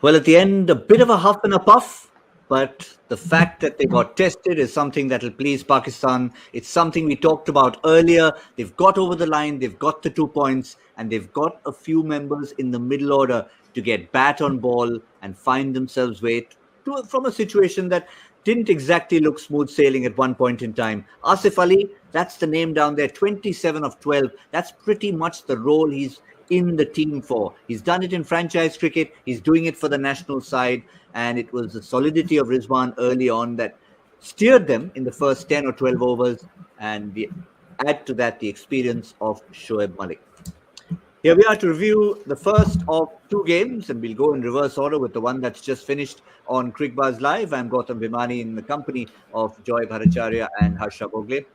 Well, at the end, a bit of a huff and a puff, but the fact that they got tested is something that will please Pakistan. It's something we talked about earlier. They've got over the line, they've got the 2 points, and they've got a few members in the middle order to get bat on ball and find themselves way from a situation that didn't exactly look smooth sailing at one point in time. Asif Ali, that's the name down there, 27 of 12. That's pretty much the role he's in the team for. He's done it in franchise cricket. He's doing it for the national side. And it was the solidity of Rizwan early on that steered them in the first 10 or 12 overs. And add to that the experience of Shoaib Malik. Here we are to review the first of two games, and we'll go in reverse order with the one that's just finished on Cricbuzz Live. I'm Gautam Bhimani in the company of Joy Bhattacharjya and Harsha Bhogle.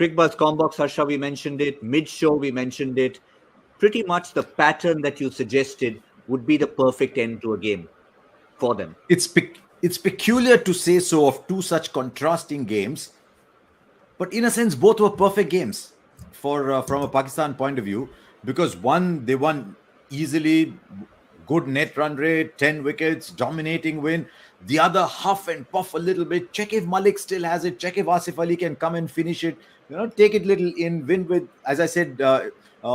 Cricbuzz Combox, Harsha, we mentioned it. Mid-show, we mentioned it. Pretty much the pattern that you suggested would be the perfect end to a game for them. It's peculiar to say so of two such contrasting games, but in a sense, both were perfect games from a Pakistan point of view, because one, they won easily, good net run rate, 10 wickets, dominating win. The other, huff and puff a little bit. Check if Malik still has it. Check if Asif Ali can come and finish it. Take it little in, win with, as I said,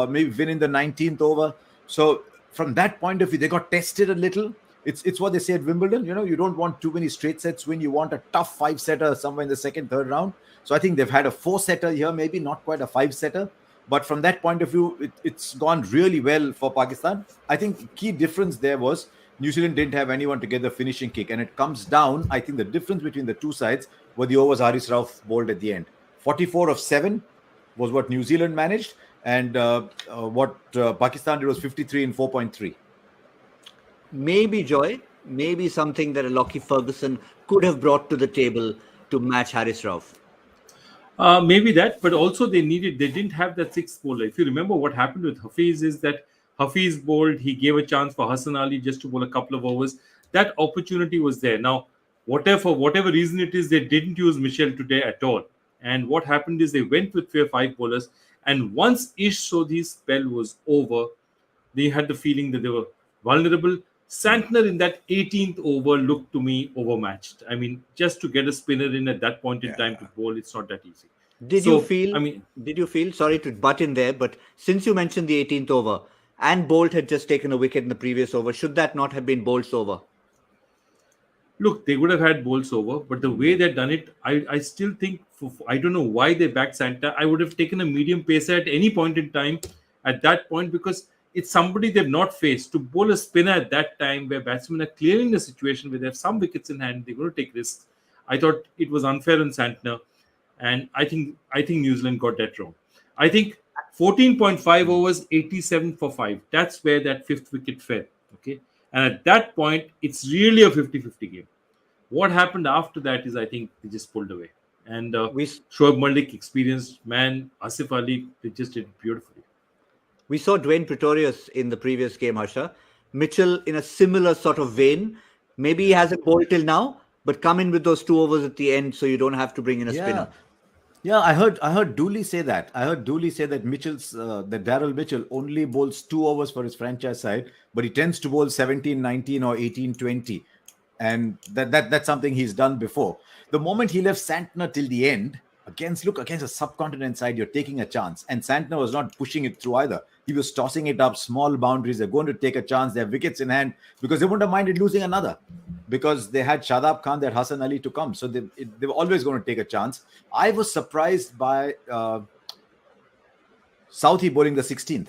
maybe win in the 19th over. So from that point of view, they got tested a little. It's what they say at Wimbledon. You don't want too many straight sets win. You want a tough 5-setter somewhere in the second, third round. So I think they've had a 4-setter here, maybe not quite a 5-setter. But from that point of view, it's gone really well for Pakistan. I think the key difference there was New Zealand didn't have anyone to get the finishing kick. And it comes down, I think the difference between the two sides were the overs Haris Rauf bowled at the end. 44 of 7 was what New Zealand managed. And what Pakistan did was 53 in 4.3. Maybe, Joy, maybe something that a Lockie Ferguson could have brought to the table to match Haris Rauf. Maybe that, but also they didn't have that sixth bowler. If you remember what happened with Hafiz is that Hafiz bowled, he gave a chance for Hassan Ali just to bowl a couple of overs. That opportunity was there. Now, for whatever reason it is, they didn't use Mitchell today at all. And what happened is they went with 5 bowlers. And once Ish Sodhi's spell was over, they had the feeling that they were vulnerable. Santner in that 18th over looked to me overmatched. I mean, just to get a spinner in at that point in time to bowl, it's not that easy. Did you feel, sorry to butt in there, but since you mentioned the 18th over and Bolt had just taken a wicket in the previous over, should that not have been Bolt's over? Look, they would have had Bolt's over, but the way they've done it, I still think, I don't know why they backed Santner. I would have taken a medium pacer at any point in time at that point, because it's somebody they've not faced. To bowl a spinner at that time where batsmen are clearing the situation where they have some wickets in hand, they're going to take risks. I thought it was unfair on Santner, and I think New Zealand got that wrong. I think 14.5 overs, 87 for 5. That's where that 5th wicket fell. Okay, and at that point, it's really a 50-50 game. What happened after that is I think they just pulled away. And Shoaib Malik, experienced man, Asif Ali, they just did it beautifully. We saw Dwayne Pretorius in the previous game, Harsha. Mitchell in a similar sort of vein. Maybe he hasn't bowled till now, but come in with those 2 overs at the end so you don't have to bring in a spinner. Yeah, I heard Dooley say that. I heard Dooley say that that Daryl Mitchell only bowls 2 overs for his franchise side, but he tends to bowl 17, 19 or 18, 20. And that's something he's done before. The moment he left Santner till the end, against a subcontinent side, you're taking a chance. And Santner was not pushing it through either. He was tossing it up, small boundaries. They're going to take a chance. They have wickets in hand because they wouldn't have minded losing another, because they had Shadab Khan, they had Hassan Ali to come. So they were always going to take a chance. I was surprised by Southee bowling the 16th.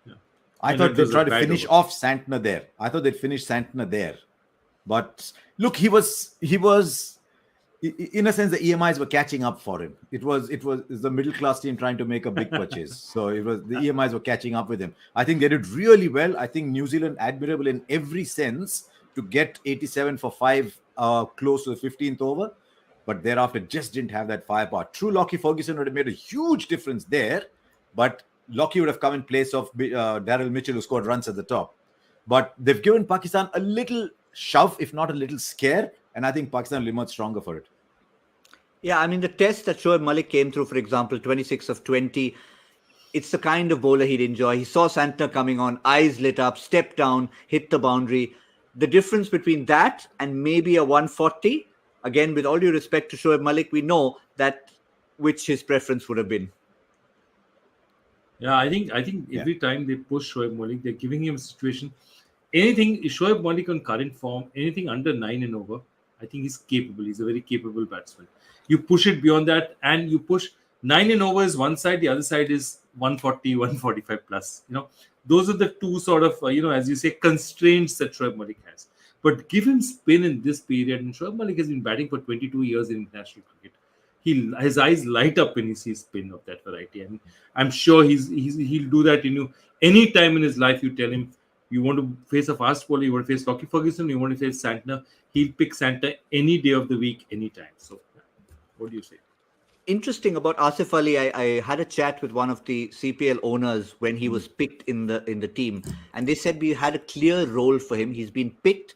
Yeah. I thought they'd try to finish off Santner there. I thought they'd finish Santner there. But look, he was in a sense, the EMIs were catching up for him. It was the middle class team trying to make a big purchase. So it was the EMIs were catching up with him. I think they did really well. I think New Zealand admirable in every sense to get 87 for 5 close to the 15th over. But thereafter just didn't have that firepower. True, Lockie Ferguson would have made a huge difference there. But Lockie would have come in place of Daryl Mitchell, who scored runs at the top. But they've given Pakistan a little shove, if not a little scare. And I think Pakistan will emerge stronger for it. Yeah, I mean, the test that Shoaib Malik came through, for example, 26 of 20, it's the kind of bowler he'd enjoy. He saw Santner coming on, eyes lit up, stepped down, hit the boundary. The difference between that and maybe a 140, again, with all due respect to Shoaib Malik, we know that which his preference would have been. Yeah, I think every time they push Shoaib Malik, they're giving him a situation. Anything Shoaib Malik on current form, anything under 9 and over, I think he's capable. He's a very capable batsman. You push it beyond that, and you push 9 and over is one side, the other side is 140, 145 plus. Those are the two sort of as you say, constraints that Shoaib Malik has. But give him spin in this period, and Shoaib Malik has been batting for 22 years in international cricket. His eyes light up when he sees spin of that variety, and I'm sure he'll do that. Any time in his life, you tell him you want to face a fast bowler, you want to face Lockie Ferguson, you want to face Santner, he'll pick Santner any day of the week, anytime. So, what do you say? Interesting about Asif Ali, I had a chat with one of the CPL owners when he was picked in the team, and they said we had a clear role for him. He's been picked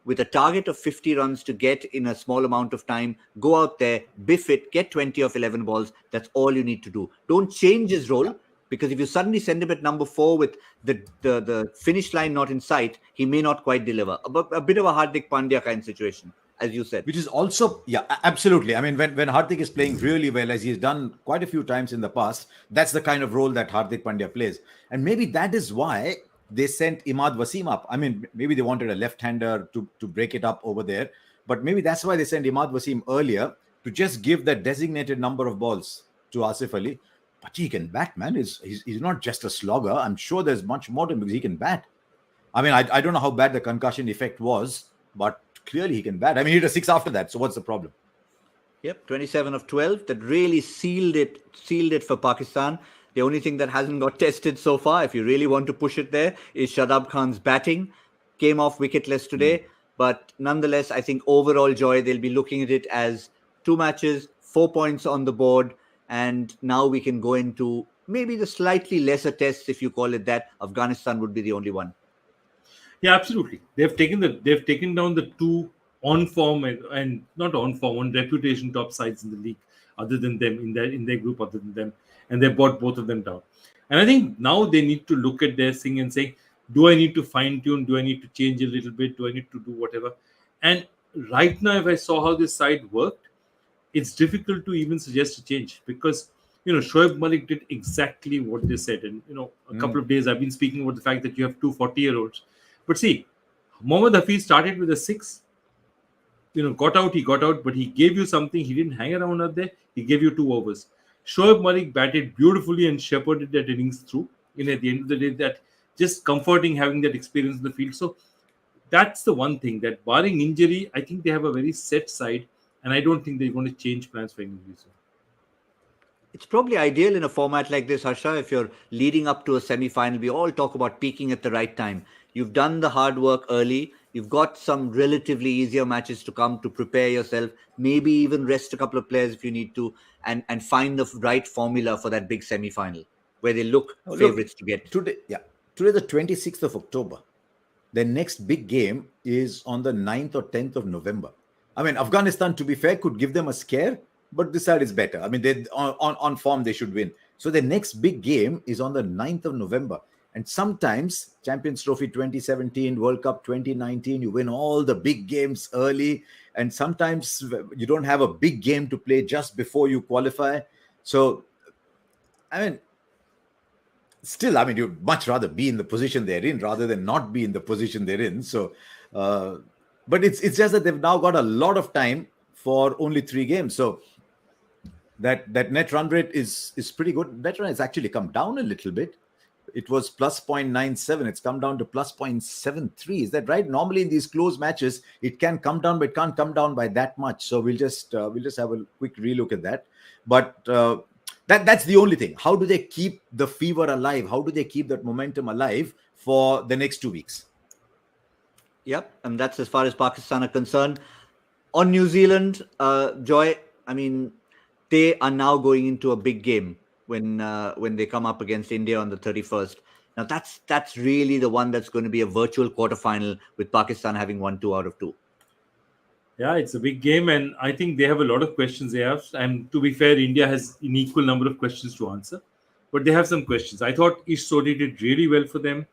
with a target of 50 runs to get in a small amount of time, go out there, biff it, get 20 of 11 balls. That's all you need to do. Don't change his role, because if you suddenly send him at number 4 with the finish line not in sight, he may not quite deliver. A bit of a Hardik Pandya kind of situation, as you said. Which is also, absolutely. I mean, when Hardik is playing really well, as he's done quite a few times in the past, that's the kind of role that Hardik Pandya plays. And maybe that is why they sent Imad Wasim up. I mean, maybe they wanted a left-hander to break it up over there. But maybe that's why they sent Imad Wasim earlier, to just give that designated number of balls to Asif Ali. But he can bat, man. He's not just a slogger. I'm sure there's much more to him, because he can bat. I mean, I don't know how bad the concussion effect was, but clearly he can bat. I mean, he hit a 6 after that. So what's the problem? Yep, 27 of 12. That really sealed it for Pakistan. The only thing that hasn't got tested so far, if you really want to push it there, is Shadab Khan's batting. Came off wicketless today. But nonetheless, I think overall, Joy, they'll be looking at it as 2 matches, 4 points on the board. And now we can go into maybe the slightly lesser tests, if you call it that. Afghanistan would be the only one. Yeah, absolutely. They've taken down the 2 on form and not on form, on reputation top sides in the league, other than them, in their group, other than them. And they brought both of them down. And I think now they need to look at their thing and say, do I need to fine tune? Do I need to change a little bit? Do I need to do whatever? And right now, if I saw how this side worked, it's difficult to even suggest a change, because Shoaib Malik did exactly what they said. And a couple of days I've been speaking about the fact that you have 2 40-year-olds. But see, Mohammad Hafiz started with a 6. He got out, but he gave you something. He didn't hang around out there. He gave you 2 overs. Shoaib Malik batted beautifully and shepherded that innings through. At the end of the day, that just comforting having that experience in the field. So that's the one thing, that barring injury, I think they have a very set side, and I don't think they're going to change plans for any reason. It's probably ideal in a format like this, Harsha, if you're leading up to a semi-final. We all talk about peaking at the right time. You've done the hard work early. You've got some relatively easier matches to come to prepare yourself, maybe even rest a couple of players if you need to, and find the right formula for that big semi-final where they look favourites to get. Today, the 26th of October. Their next big game is on the 9th or 10th of November. I mean, Afghanistan, to be fair, could give them a scare, but this side is better. I mean, they on form, they should win. So their next big game is on the 9th of November. And sometimes Champions Trophy 2017, World Cup 2019, you win all the big games early. And sometimes you don't have a big game to play just before you qualify. So, I mean, still, you'd much rather be in the position they're in rather than not be in the position they're in. So, but it's just that they've now got a lot of time for only 3 games. So that net run rate is pretty good. Net run has actually come down a little bit. It was plus 0.97. It's come down to plus 0.73. Is that right? Normally in these close matches, it can come down, but it can't come down by that much. So we'll just have a quick relook at that. But that's the only thing. How do they keep the fever alive? How do they keep that momentum alive for the next 2 weeks? Yep, and that's as far as Pakistan are concerned. On New Zealand, Joy, they are now going into a big game when they come up against India on the 31st. Now that's really the one that's going to be a virtual quarterfinal, with Pakistan having won 2 out of 2. Yeah, it's a big game, and I think they have a lot of questions they have. And to be fair, India has an equal number of questions to answer. but they have some questions. I thought Ish Sodhi did really well for them.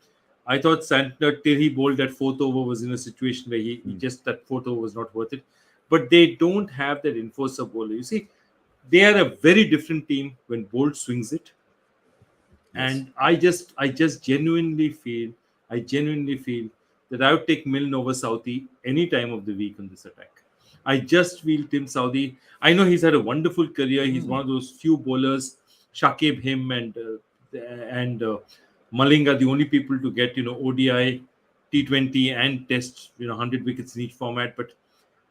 I thought Santner, till he bowled that fourth over, was in a situation where he just, that fourth over was not worth it. But they don't have that enforcer bowler. You see, they are a very different team when Bolt swings it. Yes. And I just genuinely feel that I would take Milne over Southee any time of the week on this attack. I just feel Tim Southee. I know he's had a wonderful career. He's one of those few bowlers, Shakib, him, and Malinga, the only people to get ODI, T20, and Test 100 wickets in each format. But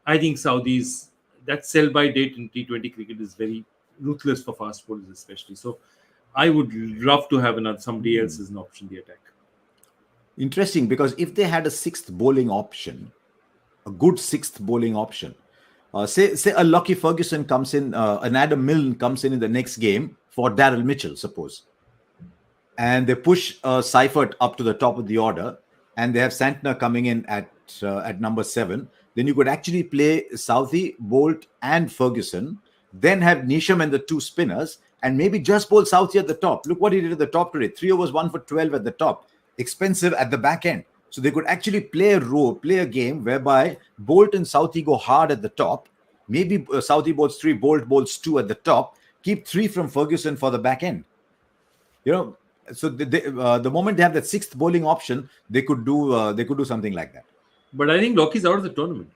I think Southee's that sell-by date in T20 cricket is very ruthless for fast bowlers, especially. So I would love to have somebody else as an option in the attack. Interesting, because if they had a sixth bowling option, a good sixth bowling option, say a Lockie Ferguson comes in, an Adam Milne comes in the next game for Daryl Mitchell, suppose, and they push Seifert up to the top of the order, and they have Santner coming in at number 7, then you could actually play Southee, Bolt, and Ferguson, then have Neesham and the 2 spinners, and maybe just bowl Southee at the top. Look what he did at the top today. 3 overs, 1 for 12 at the top. Expensive at the back end. So they could actually play a game whereby Bolt and Southee go hard at the top. Maybe Southee bowls 3, Bolt bowls 2 at the top. Keep 3 from Ferguson for the back end. So the moment they have that sixth bowling option, they could do something like that. But I think Lockie's out of the tournament.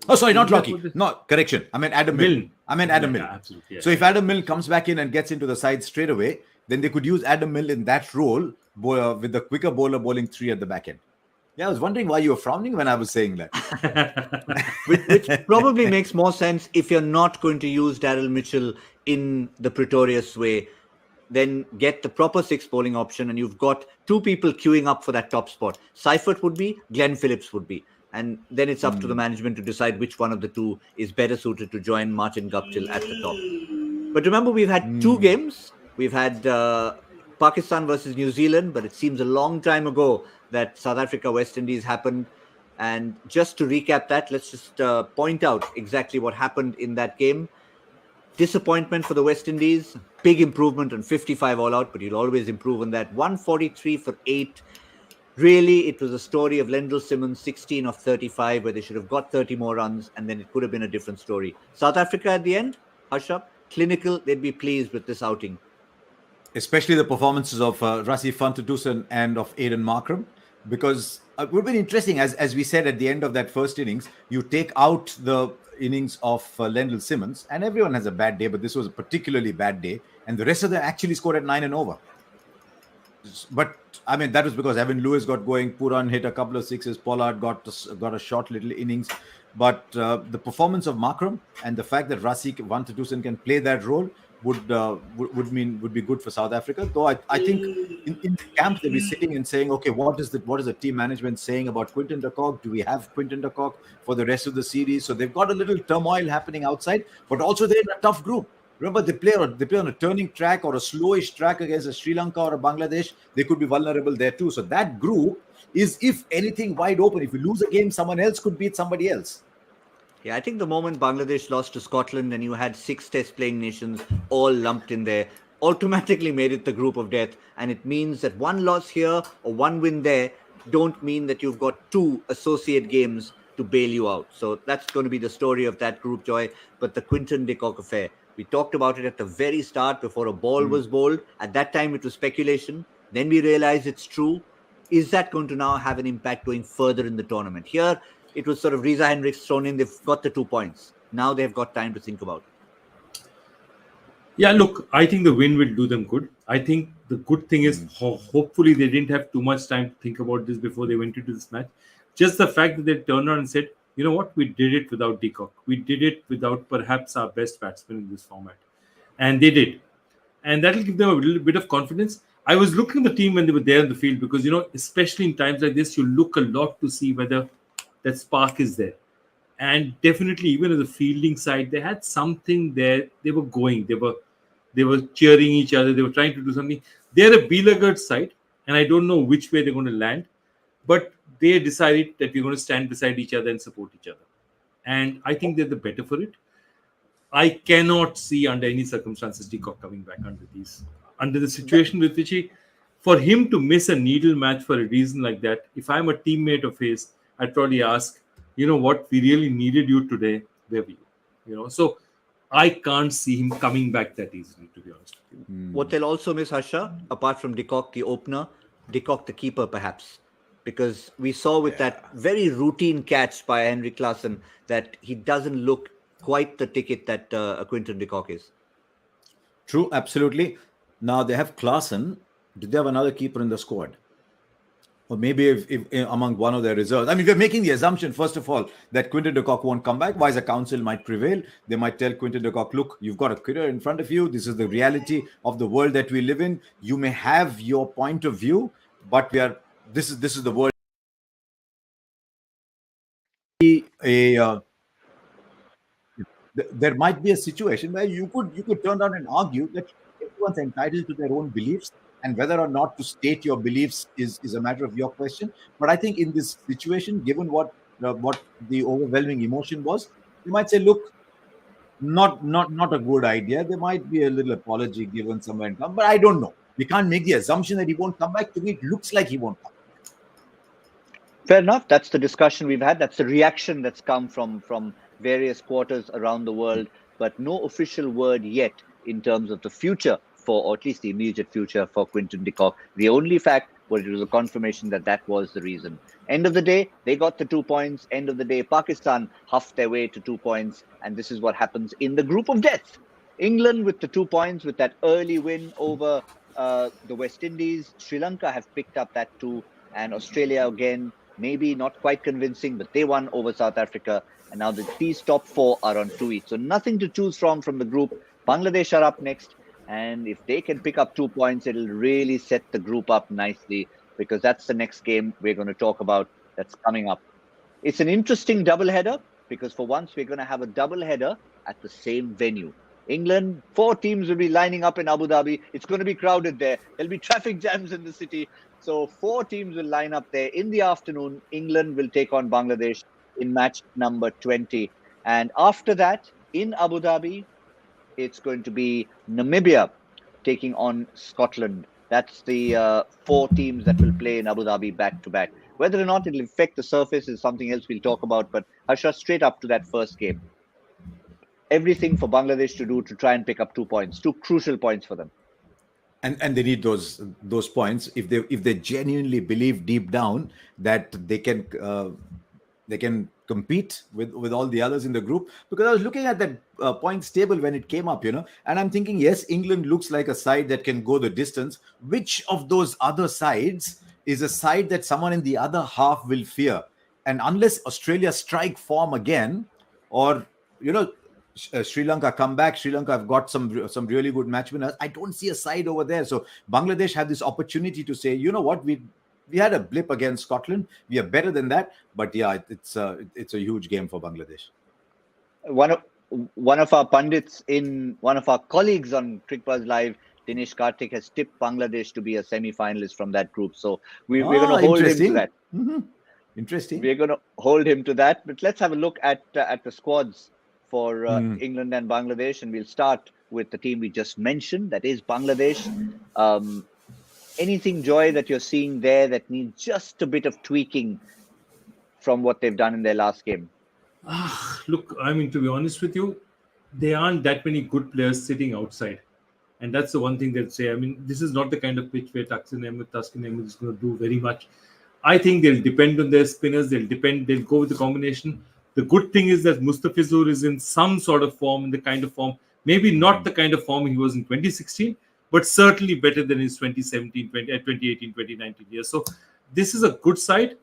Oh, sorry, not Lockie. No, correction. I meant Adam Milne. Milne. Absolutely. Yeah. So if Adam Milne comes back in and gets into the side straight away, then they could use Adam Milne in that role with the quicker bowler bowling 3 at the back end. Yeah, I was wondering why you were frowning when I was saying that. which probably makes more sense if you're not going to use Daryl Mitchell in the Pretorius way. Then get the proper sixth bowling option, and you've got 2 people queuing up for that top spot. Seifert would be, Glenn Phillips would be. And then it's up to the management to decide which one of the 2 is better suited to join Martin Guptill at the top. But remember, we've had 2 games. We've had Pakistan versus New Zealand, but it seems a long time ago that South Africa West Indies happened. And just to recap that, let's just point out exactly what happened in that game. Disappointment for the West Indies, big improvement on 55 all out, but you'll always improve on that. 143 for 8. Really, it was a story of Lendl Simmons, 16 of 35, where they should have got 30 more runs, and then it could have been a different story. South Africa at the end, Harsha, clinical, they'd be pleased with this outing. Especially the performances of Rassie van der Dussen and of Aiden Markram, because it would have been interesting, as we said at the end of that first innings, you take out the innings of Lendl Simmons, and everyone has a bad day, but this was a particularly bad day, and the rest of them actually scored at 9 and over. But I mean, that was because Evan Lewis got going, Puran hit a couple of sixes, Pollard got a short little innings. But the performance of Markram and the fact that Rassie van der Dussen can play that role would be good for South Africa. Though I think in the camp they'll be sitting and saying, okay, what is the team management saying about Quinton de Kock? Do we have Quinton de Kock for the rest of the series? So they've got a little turmoil happening outside, but also they're in a tough group. Remember, they play on a turning track or a slowish track against a Sri Lanka or a Bangladesh. They could be vulnerable there too. So that group is, if anything, wide open. If you lose a game, someone else could beat somebody else. Yeah, I think the moment Bangladesh lost to Scotland and you had 6 test playing nations all lumped in there, automatically made it the group of death. And it means that one loss here or one win there don't mean that you've got 2 associate games to bail you out. So that's going to be the story of that group, Joy. But the Quinton de Kock affair, we talked about it at the very start before a ball was bowled. At that time, it was speculation. Then we realized it's true. Is that going to now have an impact going further in the tournament? Here, it was sort of Riza Hendricks thrown in. They've got the 2 points. Now they've got time to think about it. Yeah, look, I think the win will do them good. I think the good thing is hopefully they didn't have too much time to think about this before they went into this match. Just the fact that they turned around and said, you know what, we did it without de Kock. We did it without perhaps our best batsman in this format. And they did. And that will give them a little bit of confidence. I was looking at the team when they were there in the field because, especially in times like this, you look a lot to see whether that spark is there. And definitely, even on the fielding side, they had something there. They were going. They were cheering each other. They were trying to do something. They're a Bielagert side, and I don't know which way they're going to land. But they decided that we're going to stand beside each other and support each other. And I think they're the better for it. I cannot see under any circumstances de Kock coming back under these. under the situation with which for him to miss a needle match for a reason like that, if I'm a teammate of his, I'd probably ask, you know what, we really needed you today, where were you? You know, so I can't see him coming back that easily, to be honest with you. What they'll also miss, Harsha, apart from De Kock, the opener, De Kock, the keeper, perhaps. Because we saw with that very routine catch by Henrik Klassen that he doesn't look quite the ticket that Quinton de Kock is. True, absolutely. Now they have Klassen. Did they have another keeper in the squad? Or maybe if among one of their reserves. I mean, we're making the assumption, first of all, that Quinton de Kock won't come back. Wiser counsel might prevail. They might tell Quinton de Kock, look, you've got a career in front of you. This is the reality of the world that we live in. You may have your point of view, but this is the world. There might be a situation where you could turn around and argue that everyone's entitled to their own beliefs, and whether or not to state your beliefs is a matter of your question. But I think in this situation, given what the overwhelming emotion was, you might say, look, not a good idea. There might be a little apology given somewhere and come, but I don't know. We can't make the assumption that he won't come back. To me, it looks like he won't come back. Fair enough. That's the discussion we've had. That's the reaction that's come from various quarters around the world, but no official word yet in terms of the future or at least the immediate future for Quinton de Kock. The only fact was it was a confirmation that was the reason. End of the day, they got the 2 points. End of the day, Pakistan huffed their way to 2 points. And this is what happens in the group of death. England with the 2 points, with that early win over the West Indies. Sri Lanka have picked up that too. And Australia again, maybe not quite convincing, but they won over South Africa. And now these top 4 are on 2 each. So nothing to choose from the group. Bangladesh are up next. And if they can pick up 2 points, it'll really set the group up nicely, because that's the next game we're going to talk about that's coming up. It's an interesting doubleheader, because for once we're going to have a doubleheader at the same venue. England, 4 teams will be lining up in Abu Dhabi. It's going to be crowded there. There'll be traffic jams in the city. So 4 teams will line up there. In the afternoon, England will take on Bangladesh in match number 20. And after that, in Abu Dhabi, it's going to be Namibia taking on Scotland. That's the 4 teams that will play in Abu Dhabi back to back. Whether or not it'll affect the surface is something else we'll talk about. But Harsha, straight up to that first game, everything for Bangladesh to do to try and pick up 2 points, 2 crucial points for them. And they need those points if they genuinely believe deep down that they can compete with all the others in the group. Because I was looking at that points table when it came up, and I'm thinking, yes, England looks like a side that can go the distance. Which of those other sides is a side that someone in the other half will fear? And unless Australia strike form again, or Sri Lanka come back, Sri Lanka have got some really good match winners, I don't see a side over there. So Bangladesh have this opportunity to say, you know what, we had a blip against Scotland. We are better than that. But yeah, it's a huge game for Bangladesh. One of our pundits one of our colleagues on Cricbuzz Live, Dinesh Karthik, has tipped Bangladesh to be a semi-finalist from that group. So we're going to hold him to that. Mm-hmm. Interesting. We're going to hold him to that. But let's have a look at the squads for England and Bangladesh. And we'll start with the team we just mentioned, that is Bangladesh. Anything, Joy, that you're seeing there that needs just a bit of tweaking from what they've done in their last game? Look, I mean, to be honest with you, there aren't that many good players sitting outside. And that's the one thing they'll say. I mean, this is not the kind of pitch where Thaksin Ahmed is going to do very much. I think they'll depend on their spinners. They'll go with the combination. The good thing is that Mustafizur is in some sort of form, in the kind of form, maybe not the kind of form he was in 2016, but certainly better than his 2017, 2018, 2019 years. So this is a good side.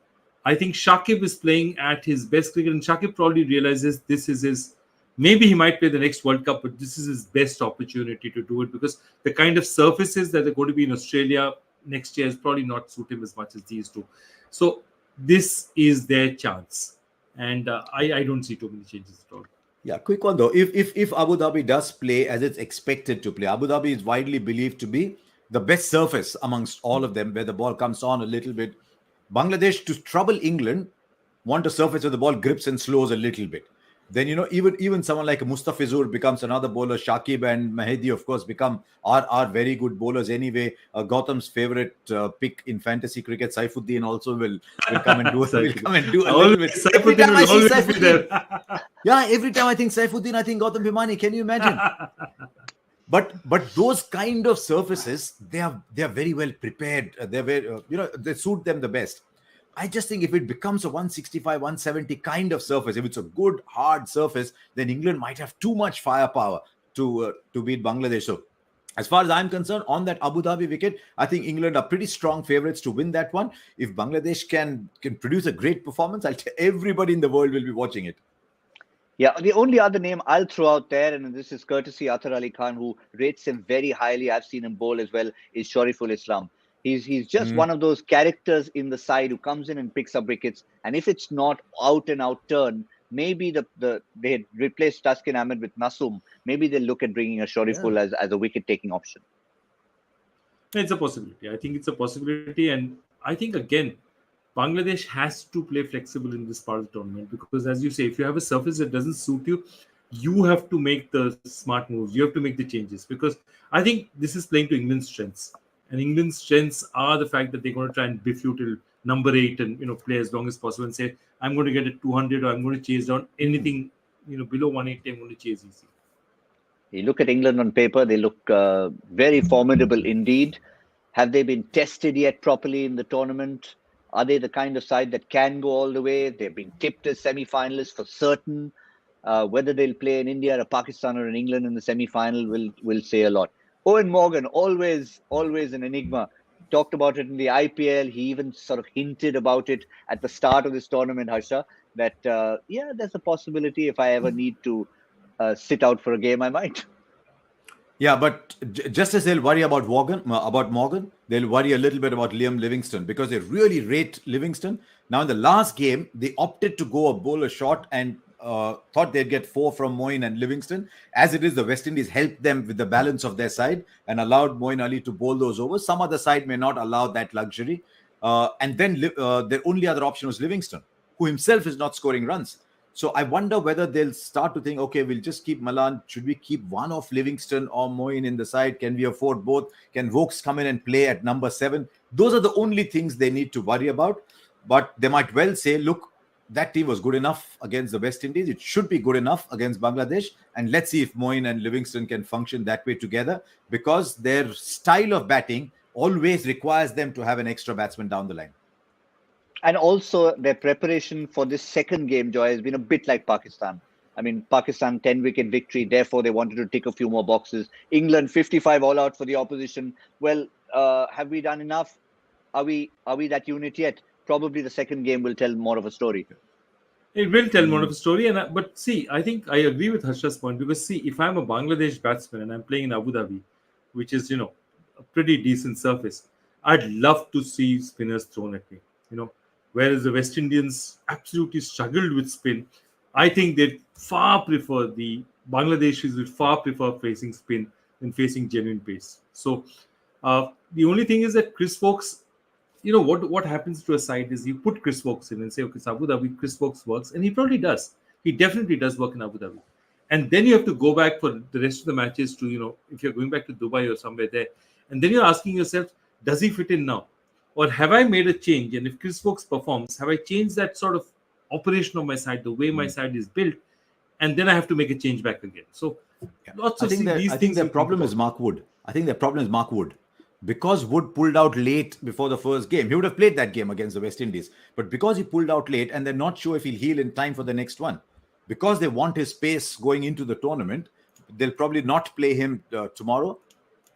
I think Shakib is playing at his best cricket, and Shakib probably realizes this is his, maybe he might play the next World Cup, but this is his best opportunity to do it, because the kind of surfaces that are going to be in Australia next year is probably not suit him as much as these do. So this is their chance. And I don't see too many changes at all. Yeah, quick one though. If Abu Dhabi does play as it's expected to play, Abu Dhabi is widely believed to be the best surface amongst all of them, where the ball comes on a little bit. Bangladesh, to trouble England, want a surface where the ball grips and slows a little bit. then even someone like Mustafizur becomes another bowler. Shakib and Mahedi, of course, are very good bowlers anyway. Gautam's favorite pick in fantasy cricket, Saifuddin, also will come and do a little bit. Every Saifuddin time I will see always be Saifuddin, there. yeah, every time I think Saifuddin, I think Gautam Bhimani. Can you imagine? But those kind of surfaces, they are very well prepared. They're very they suit them the best. I just think if it becomes a 165, 170 kind of surface, if it's a good hard surface, then England might have too much firepower to beat Bangladesh. So, as far as I'm concerned, on that Abu Dhabi wicket, I think England are pretty strong favourites to win that one. If Bangladesh can produce a great performance, everybody in the world will be watching it. Yeah, the only other name I'll throw out there, and this is courtesy Athar Ali Khan, who rates him very highly. I've seen him bowl as well, is Shariful Islam. He's just one of those characters in the side who comes in and picks up wickets. And if it's not out and out turn, maybe they had replaced Taskin Ahmed with Nasum. Maybe they'll look at bringing a Shariful as a wicket taking option. It's a possibility. I think it's a possibility, and I think again, Bangladesh has to play flexible in this part of the tournament because, as you say, if you have a surface that doesn't suit you, you have to make the smart moves. You have to make the changes because I think this is playing to England's strengths. And England's strengths are the fact that they're going to try and biff you till number 8 and play as long as possible and say, I'm going to get a 200 or I'm going to chase down anything below 180. I'm going to chase easy. You look at England on paper, they look very formidable indeed. Have they been tested yet properly in the tournament? Are they the kind of side that can go all the way? They've been tipped as semi-finalists for certain. Whether they'll play in India or Pakistan or in England in the semi-final will say a lot. Owen Morgan, always an enigma. Talked about it in the IPL. He even sort of hinted about it at the start of this tournament, Harsha, that, there's a possibility if I ever need to sit out for a game, I might. Yeah, but just as they'll worry about Morgan, they'll worry a little bit about Liam Livingstone because they really rate Livingstone. Now, in the last game, they opted to go a bowler short and thought they'd get 4 from Moeen and Livingstone. As it is, the West Indies helped them with the balance of their side and allowed Moeen Ali to bowl those overs. Some other side may not allow that luxury. And then their only other option was Livingstone, who himself is not scoring runs. So I wonder whether they'll start to think, okay, we'll just keep Malan. Should we keep one of Livingstone or Moeen in the side? Can we afford both? Can Vokes come in and play at number 7? Those are the only things they need to worry about. But they might well say, look, that team was good enough against the West Indies. It should be good enough against Bangladesh. And let's see if Moeen and Livingstone can function that way together because their style of batting always requires them to have an extra batsman down the line. And also their preparation for this second game, Joy, has been a bit like Pakistan. I mean, Pakistan 10-wicket victory. Therefore, they wanted to tick a few more boxes. England 55 all out for the opposition. Well, have we done enough? Are we that unit yet? Probably the second game will tell more of a story. It will tell more of a story. But see, I think I agree with Harsha's point because see, if I'm a Bangladesh batsman and I'm playing in Abu Dhabi, which is, a pretty decent surface, I'd love to see spinners thrown at me, Whereas the West Indians absolutely struggled with spin, I think the Bangladeshis would far prefer facing spin than facing genuine pace. So the only thing is that Chris Vokes, what happens to a side is you put Chris Vokes in and say, okay, it's Abu Dhabi, Chris Vokes works, and he probably does. He definitely does work in Abu Dhabi. And then you have to go back for the rest of the matches to, if you're going back to Dubai or somewhere there, and then you're asking yourself, does he fit in now? Or have I made a change? And if Chris Vokes performs, have I changed that sort of operation of my side, the way my side is built? And then I have to make a change back again. So lots of these things. I think their problem is Mark Wood. Because Wood pulled out late before the first game. He would have played that game against the West Indies. But because he pulled out late and they're not sure if he'll heal in time for the next one, because they want his pace going into the tournament, they'll probably not play him tomorrow,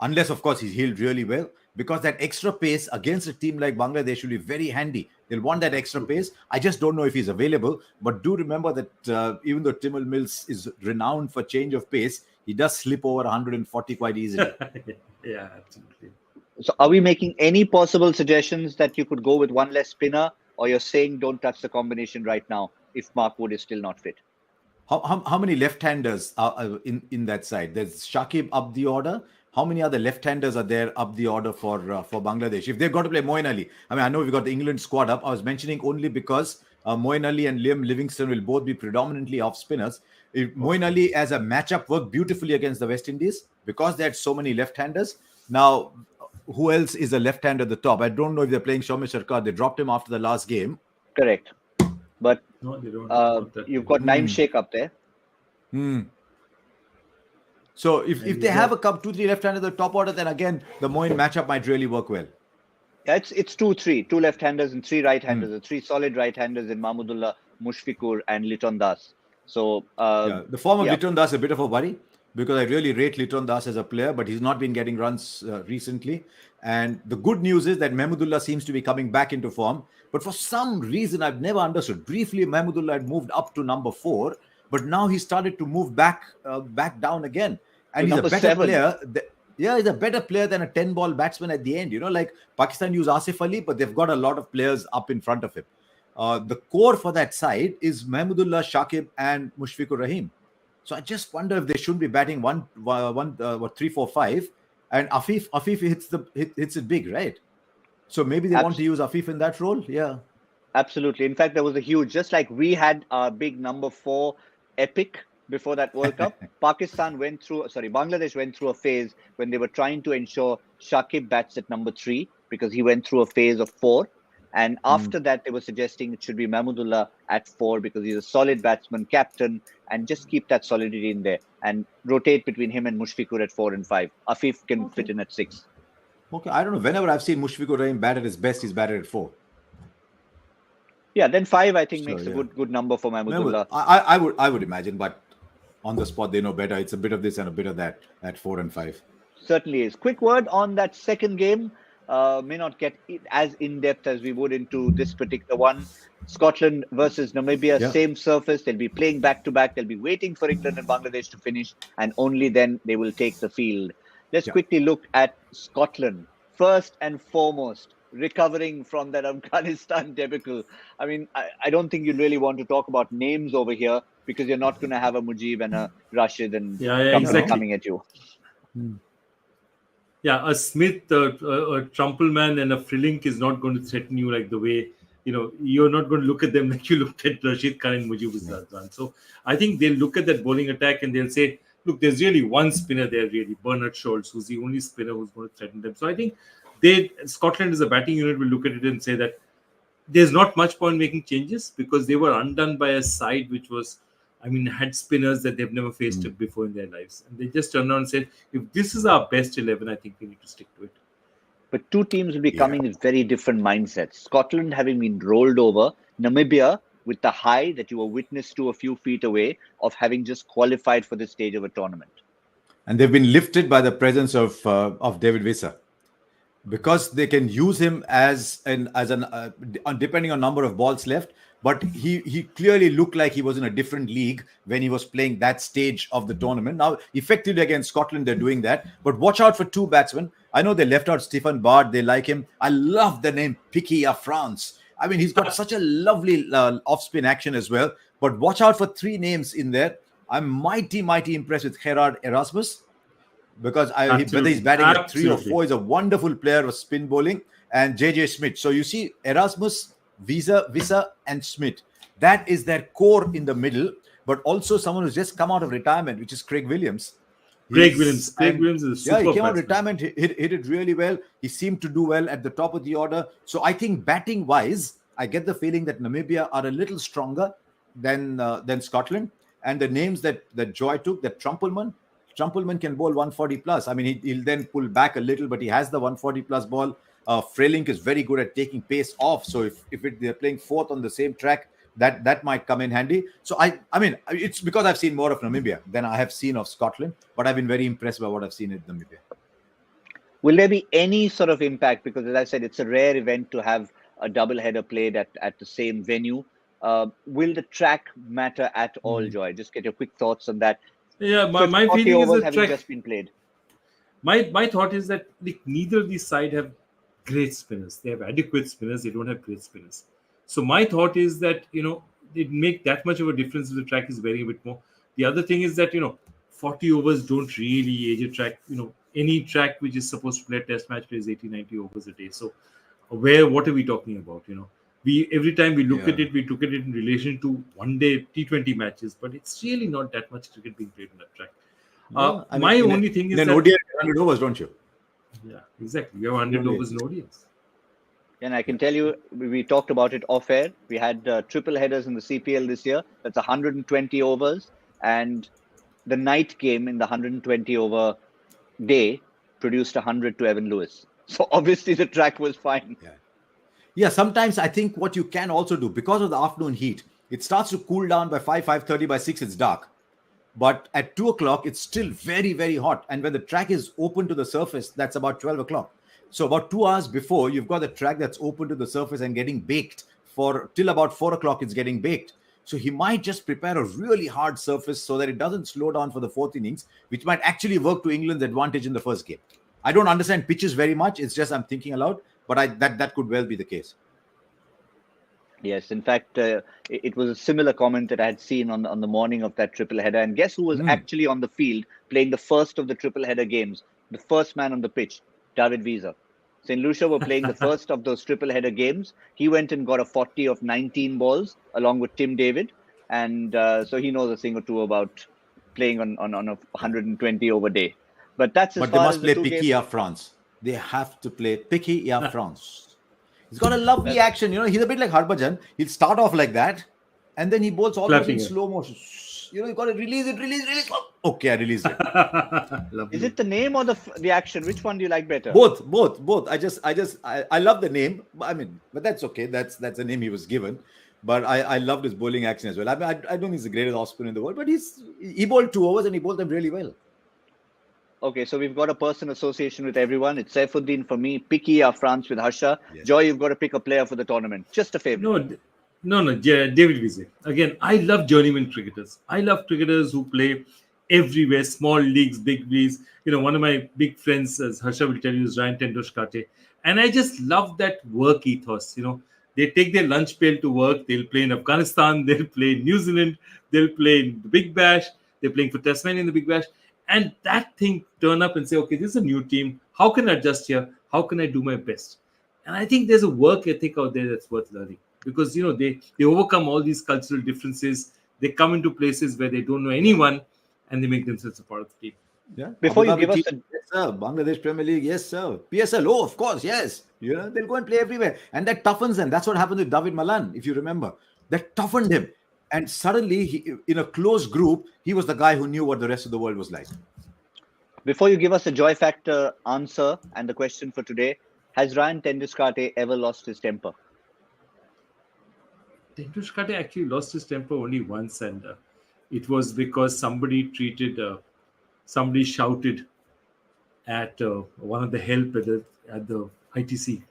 unless, of course, he's healed really well. Because that extra pace against a team like Bangladesh will be very handy. They'll want that extra pace. I just don't know if he's available. But do remember that even though Timil Mills is renowned for change of pace, he does slip over 140 quite easily. Yeah, absolutely. So are we making any possible suggestions that you could go with one less spinner, or you're saying don't touch the combination right now if Mark Wood is still not fit? How many left-handers are in that side? There's Shakib up the order. How many other left-handers are there up the order for Bangladesh? If they've got to play Moeen Ali, I mean, I know we've got the England squad up. I was mentioning only because Moeen Ali and Liam Livingstone will both be predominantly off spinners. Moeen Ali as a matchup worked beautifully against the West Indies because they had so many left-handers. Now, who else is a left-hander at the top? I don't know if they're playing Shaume Sharkar. They dropped him after the last game. Correct. But No, they don't. you've got Naeem Sheikh up there. So if they have a 2-3 left-handers at the top order, then again, the Moeen matchup might really work well. Yeah, it's 2-3, 2 left-handers and 3 right-handers. The 3 solid right-handers in Mahmudullah, Mushfiqur and Liton Das. So the form of Liton Das is a bit of a worry because I really rate Liton Das as a player, but he's not been getting runs recently. And the good news is that Mahmudullah seems to be coming back into form. But for some reason, I've never understood. Briefly, Mahmudullah had moved up to number 4, but now he started to move back down again. And he's a better 7. player. He's a better player than a 10-ball batsman at the end. Like Pakistan use Asif Ali, but they've got a lot of players up in front of him. The core for that side is Mahmudullah, Shakib, and Mushfiqur Rahim. So I just wonder if they shouldn't be batting 3, 4, 5, and Afif hits it big, right? So maybe they want to use Afif in that role. Yeah, absolutely. In fact, there was a huge, just like we had our big number 4 epic before that World Cup. Bangladesh went through a phase when they were trying to ensure Shakib bats at number 3 because he went through a phase of 4. And after that, they were suggesting it should be Mahmudullah at 4 because he's a solid batsman, captain, and just keep that solidity in there and rotate between him and Mushfiqur at 4 and 5. Afif can fit in at 6. Okay, I don't know. Whenever I've seen Mushfiqur Rahim bat at his best, he's batted at 4. Yeah, then 5 I think makes a good number for Mahmudullah. I would imagine, but on the spot they know better. It's a bit of this and a bit of that at 4 and 5. Certainly is. Quick word on that second game. May not get as in-depth as we would into this particular one. Scotland versus Namibia, same surface. They'll be playing back-to-back. They'll be waiting for England and Bangladesh to finish, and only then they will take the field. Let's quickly look at Scotland. First and foremost, recovering from that Afghanistan debacle. I mean, I don't think you really want to talk about names over here because you're not going to have a Mujib and a Rashid and coming at you. Yeah, a Smith, a Trumpleman and a Frillink is not going to threaten you like the way, you're not going to look at them like you looked at Rashid Khan and Mujibur Rahman. So I think they'll look at that bowling attack and they'll say, look, there's really one spinner there, really, Bernard Schultz, who's the only spinner who's going to threaten them. So I think Scotland as a batting unit will look at it and say that there's not much point making changes because they were undone by a side which was, had spinners that they've never faced before in their lives. And they just turned around and said, if this is our best 11, I think we need to stick to it. But two teams will be coming with very different mindsets. Scotland having been rolled over, Namibia with the high that you were witness to a few feet away of having just qualified for this stage of a tournament. And they've been lifted by the presence of David Wissa, because they can use him as an depending on number of balls left. But he clearly looked like he was in a different league when he was playing that stage of the tournament. Now, effectively against Scotland, they're doing that. But watch out for two batsmen. I know they left out Stephen Bard. They like him. I love the name Piquet à France. He's got such a lovely off-spin action as well. But watch out for three names in there. I'm mighty impressed with Gerard Erasmus, because whether he's batting at 3 or 4, he's a wonderful player of spin bowling. And JJ Smith. So you see Erasmus, Wissa and Smith. That is their core in the middle, but also someone who's just come out of retirement, which is Craig Williams. Craig Williams is a super he came out of retirement, hit it really well. He seemed to do well at the top of the order. So I think batting-wise, I get the feeling that Namibia are a little stronger than Scotland. And the names that Joy took, that Trumpleman can bowl 140 plus. He'll then pull back a little, but he has the 140 plus ball. Frelink is very good at taking pace off. So if they're playing fourth on the same track, that might come in handy. So it's because I've seen more of Namibia than I have seen of Scotland, but I've been very impressed by what I've seen in Namibia. Will there be any sort of impact? Because as I said, it's a rare event to have a double header played at the same venue. Will the track matter at all, Joy? Just get your quick thoughts on that. Yeah, my feeling is the track just been played. My thought is that neither of these sides have great spinners. They have adequate spinners. They don't have great spinners. So my thought is that, it make that much of a difference if the track is varying a bit more. The other thing is that, 40 overs don't really age a track. Any track which is supposed to play a test match plays 80, 90 overs a day. So what are we talking about, every time we look at it, we look at it in relation to one-day T20 matches, but it's really not that much cricket being played on that track. My only thing is that ODI 100 overs, don't you? Yeah, exactly. We have 100 overs in ODIs. And I can tell you, we talked about it off air. We had triple headers in the CPL this year. That's 120 overs. And the night game in the 120 over day produced 100 to Evan Lewis. So obviously the track was fine. Yeah, sometimes I think what you can also do, because of the afternoon heat, it starts to cool down by 5:30, by 6 it's dark. But at 2 o'clock, it's still very, very hot. And when the track is open to the surface, that's about 12 o'clock. So about 2 hours before, you've got the track that's open to the surface and getting baked till about 4 o'clock, it's getting baked. So he might just prepare a really hard surface so that it doesn't slow down for the fourth innings, which might actually work to England's advantage in the first game. I don't understand pitches very much. It's just I'm thinking aloud, but that could well be the case. Yes, in fact, it was a similar comment that I had seen on the morning of that triple header. And guess who was actually on the field playing the first of the triple header games? The first man on the pitch, David Visa. St. Lucia were playing the first of those triple header games. He went and got a 40 of 19 balls along with Tim David. And so he knows a thing or two about playing on a 120 over day. But that's as But they far must as play the Piqué à France. They have to play Piqué à France. He's got a lovely action. He's a bit like Harbhajan. He'll start off like that, and then he bowls almost in slow motion. You got to release it. Okay, I released it. Is it the name or the action? Which one do you like better? Both. I love the name. But that's okay. That's the name he was given. But I loved his bowling action as well. I don't think he's the greatest off spinner in the world, but he bowled 2 overs and he bowled them really well. Okay, so we've got a person association with everyone. It's Saifuddin for me, Piqué à France with Harsha. Yes. Joy, you've got to pick a player for the tournament. Just a favorite. No, David Vise. Again, I love journeyman cricketers. I love cricketers who play everywhere, small leagues, big leagues. One of my big friends, as Harsha will tell you, is Ryan Tendushkate. And I just love that work ethos. They take their lunch pail to work. They'll play in Afghanistan. They'll play in New Zealand. They'll play in the Big Bash. They're playing for Tasmania in the Big Bash. And that thing turn up and say, okay, this is a new team. How can I adjust here? How can I do my best? And I think there's a work ethic out there that's worth learning because, they overcome all these cultural differences. They come into places where they don't know anyone and they make themselves a part of the team. Yeah. Before you give us yes, sir. Bangladesh Premier League, yes, sir. PSL, oh, of course, yes. They'll go and play everywhere. And that toughens them. That's what happened with David Malan, if you remember. That toughened him. And suddenly, in a close group, he was the guy who knew what the rest of the world was like. Before you give us a joy factor answer and the question for today, has Ryan Tendushkate ever lost his temper? Tendushkate actually lost his temper only once, and it was because somebody shouted at one of the help at the ITC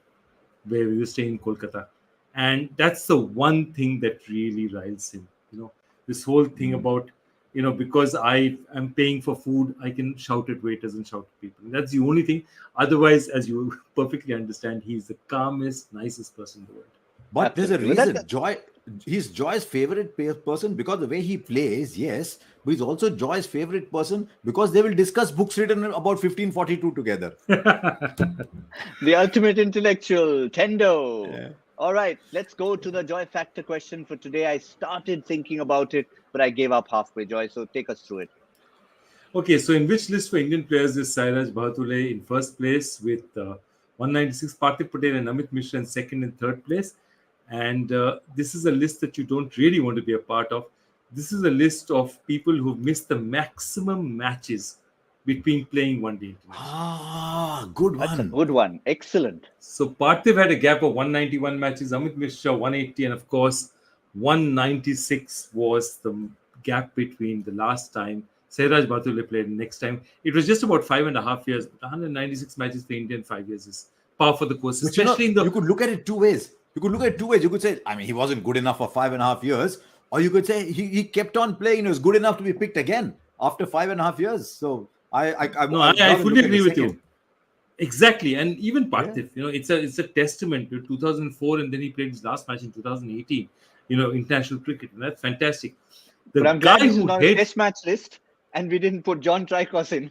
where we were staying in Kolkata. And that's the one thing that really riles him. This whole thing about, because I am paying for food, I can shout at waiters and shout at people. And that's the only thing. Otherwise, as you perfectly understand, he's the calmest, nicest person in the world. But Absolutely. There's a reason. He's Joy's favorite person because the way he plays, yes. But he's also Joy's favorite person because they will discuss books written about 1542 together. The ultimate intellectual, Tendo. Yeah. All right, let's go to the joy factor question for today. I started thinking about it, but I gave up halfway, Joy. So take us through it. Okay, so in which list for Indian players is Sairaj Bhogle in first place with 196, Parthiv Patel and Amit Mishra in second and third place? And this is a list that you don't really want to be a part of. This is a list of people who've missed the maximum matches between playing one day. Good one. That's a good one. Excellent. So Parthiv had a gap of 191 matches, Amit Mishra 180, and of course 196 was the gap between the last time Sairaj Bhogle played next time. It was just about 5.5 years, but 196 matches for India in 5 years is par for the course. Especially you could look at it two ways. You could say, he wasn't good enough for 5.5 years. Or you could say he kept on playing. He was good enough to be picked again after 5.5 years. So I fully agree with you. Exactly. And even Parthiv, it's a testament to 2004, and then he played his last match in 2018, international cricket. And that's fantastic. But I'm glad this is not a test match list, and we didn't put John Tricos in.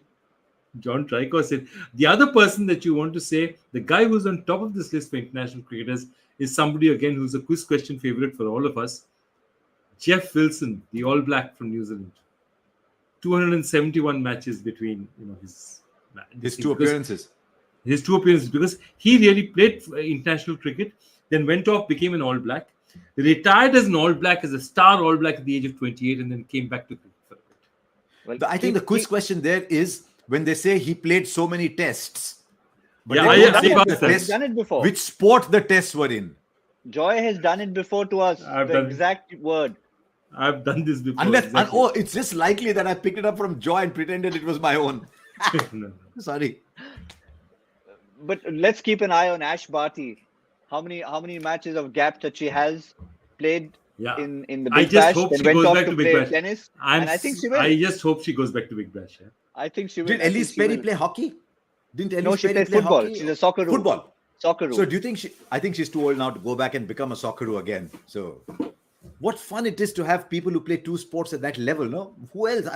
John Tricos in. The other person that you want to say, the guy who's on top of this list for international cricketers, is somebody again who's a quiz question favorite for all of us. Jeff Wilson, the All Black from New Zealand. 271 matches between His two appearances. His two appearances, because he really played international cricket, then went off, became an All Black, retired as an All Black, as a star All Black at the age of 28, and then came back to cricket for a bit. I think the quiz question there is when they say he played so many tests. But Yeah, they don't say I've the done test, done it before. which sport the tests were in. Joy has done it before to us. I've The done- exact word. I've done this before. Unless, exactly. it's just likely that I picked it up from Joy and pretended it was my own. No. Sorry. But let's keep an eye on Ash Barty. How many matches of gap that she has played Yeah. in the I Big just Bash, hope then she went goes off back to to Big play Bash. tennis, and I think she will. I just hope she goes back to Big Bash. Yeah. I think she will. Did I think Elise she Perry will. play hockey? Didn't Elise No, she Perry played play football. hockey? She's a socceroo. Football. Socceroo. So do you think I think she's too old now to go back and become a socceroo again. So what fun it is to have people who play two sports at that level, no? Who else?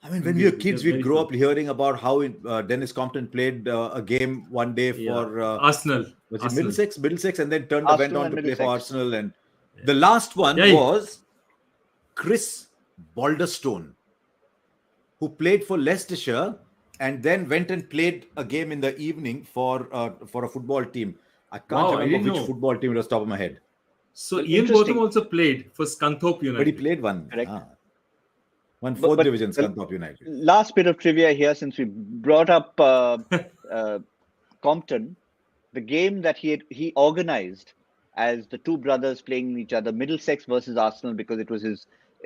I mean, when we were kids, we'd grow up hearing about how Dennis Compton played a game one day for Arsenal. was it Arsenal. Middlesex, and then went Arsenal on and to play for Middlesex. Arsenal. And the last one Yeah, yeah. was Chris Balderstone, who played for Leicestershire and then went and played a game in the evening for a football team. I can't Wow, I remember didn't which know. football team it was top of my head, So Well, Ian interesting. Botham also played for Scunthorpe United. but he played one. Correct. One But- fourth but- division, well, Scunthorpe United. Last bit of trivia here, since we brought up Compton, the game that he organized as the two brothers playing each other, Middlesex versus Arsenal, because it was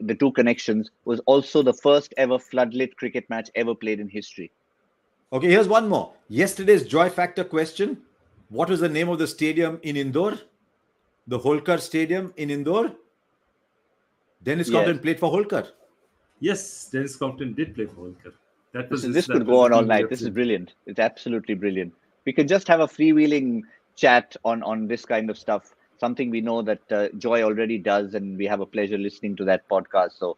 the two connections, was also the first ever floodlit cricket match ever played in history. Okay, here's one more. Yesterday's Joy Factor question. What was the name of the stadium in Indore? The Holkar Stadium in Indore? Dennis Yes. Compton played for Holkar. Yes, Dennis Compton did play for Holkar. That was This that could was go on the all team night. we This is played. brilliant. It's absolutely brilliant. We could just have a freewheeling chat on this kind of stuff. Something we know that Joy already does, and we have a pleasure listening to that podcast. So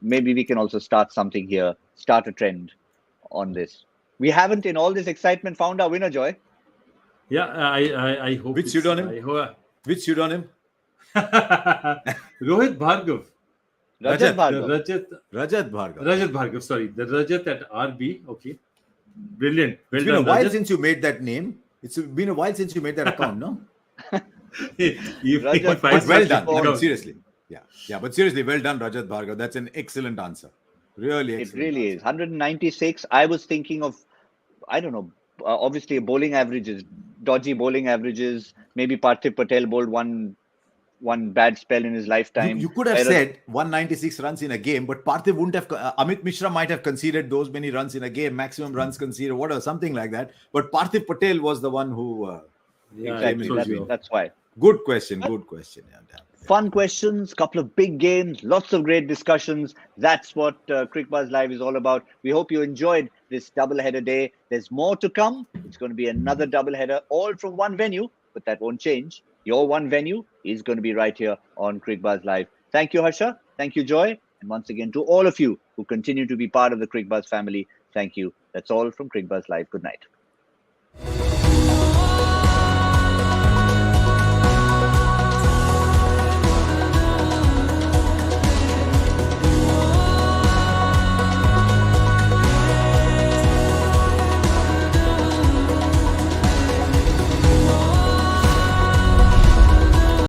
maybe we can also start something here, start a trend on this. We haven't, in all this excitement, found our winner, Joy. Yeah, I hope. Which it's- pseudonym? I hope- Which pseudonym? Rohit Bhargav. Rajat Rajat, Bhargav. Rajat Bhargav. Rajat Bhargav, sorry. The Rajat at RB. Okay. Brilliant. Well It's been a done, while Rajat. since you made that name. It's been a while since you made that account, no? If Rajat, if I But well start done. to I mean, count- seriously. Yeah. But seriously, well done, Rajat Bhargav. That's an excellent answer. Really It excellent. really is. answer. 196. I was thinking of, I don't know, obviously bowling averages, dodgy bowling averages. Maybe Parthiv Patel bowled one bad spell in his lifetime. You could have Whereas- said 196 runs in a game, but Parthiv wouldn't have. Amit Mishra might have conceded those many runs in a game, maximum runs conceded, whatever, something like that. But Parthiv Patel was the one who. Yeah, Exactly. I told That's, you. that's why. Good question. Good question. Yeah, damn. Fun questions, couple of big games, lots of great discussions. That's what Cricbuzz Live is all about. We hope you enjoyed this double-header day. There's more to come. It's going to be another double-header, all from one venue, but that won't change. Your one venue is going to be right here on Cricbuzz Live. Thank you, Harsha. Thank you, Joy. And once again, to all of you who continue to be part of the Cricbuzz family, thank you. That's all from Cricbuzz Live. Good night.